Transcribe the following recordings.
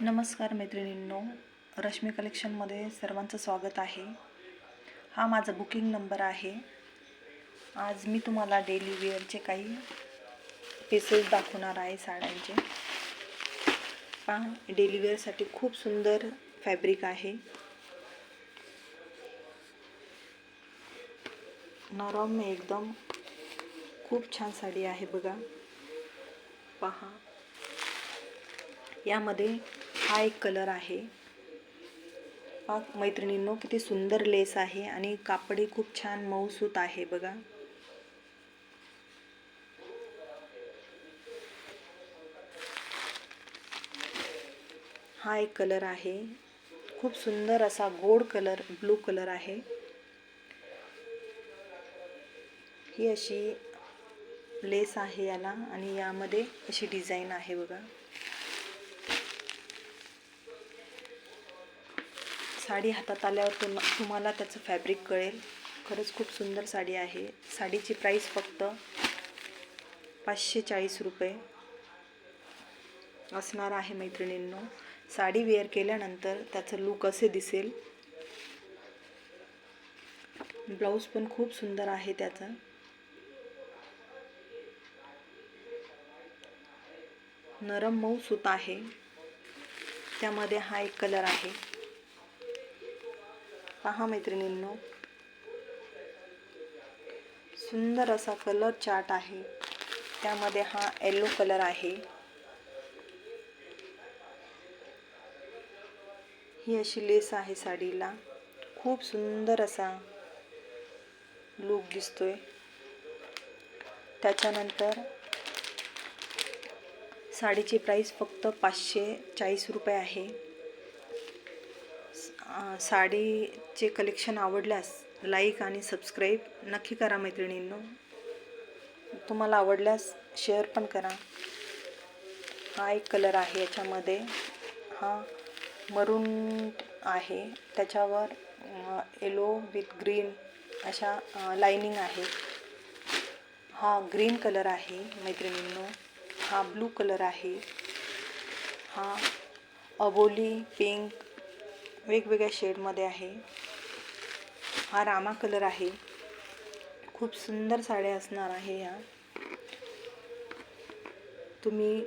नमस्कार मैत्रिणींनो, रश्मी कलेक्शनमध्ये सर्वांचं स्वागत आहे। हा माझा बुकिंग नंबर आहे। आज मी तुम्हाला डेली वेअरचे काही पीसेस दाखवणार आहे साड्यांचे। पहा, डेली वेअरसाठी खूप सुंदर फॅब्रिक आहे। नरम एकदम खूप छान साडी आहे बघा। पहा, यामध्ये हा एक कलर आहे। मैत्रिणींनो, किती सुंदर लेस आहे आणि कापडही खूप छान मऊसूत आहे बघा। हा एक कलर आहे, खूप सुंदर असा गोड कलर, ब्लू कलर आहे। ही अशी लेस आहे याला आणि यामध्ये अशी डिझाइन आहे बघा। साडी हातात आल्यावर तुम्हाला त्याचं फॅब्रिक कळेल। खरंच खूप सुंदर साडी आहे। साडीची प्राइस फक्त 540 रुपये असणार आहे मैत्रिणींनो। साडी वेअर केल्यानंतर त्याचं लुक असे दिसेल। ब्लाऊज पण खूप सुंदर आहे त्याचा। नरम मऊ सूत आहे। त्यामध्ये हा एक कलर आहे। पहा मैत्रिणींनो, सुंदर असा कलर चार्ट आहे। त्यामध्ये हा येलो कलर आहे। ही अशी लेस आहे साडीला, खूप सुंदर असा लुक दिसतोय। त्याच्यानंतर साडीची प्राइस फक्त 540 रुपये आहे। साडीचे कलेक्शन आवडल्यास लाईक आणि सबस्क्राईब नक्की करा मैत्रिणींनो। तुम्हाला आवडल्यास शेअर पण करा। हा एक कलर आहे, याच्यामध्ये हा मरून आहे, त्याच्यावर येलो विथ ग्रीन अशा लाइनिंग आहे। हा ग्रीन कलर आहे मैत्रिणींनो। हा ब्लू कलर आहे। हा अबोली पिंक वेगवेगळ्या शेडमध्ये आहे। हा रामा कलर आहे। खूप सुंदर साड्या असणार आहे या। तुम्ही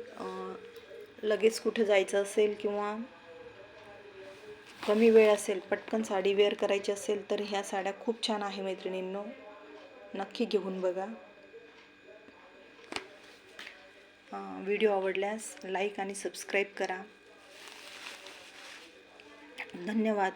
लगेच कुठे जायचं असेल किंवा कमी वेळ असेल, पटकन साडी वेअर करायची असेल तर ह्या साड्या खूप छान आहे मैत्रिणींनो, नक्की घेऊन बघा। व्हिडिओ आवडल्यास लाईक आणि सबस्क्राईब करा। धन्यवाद।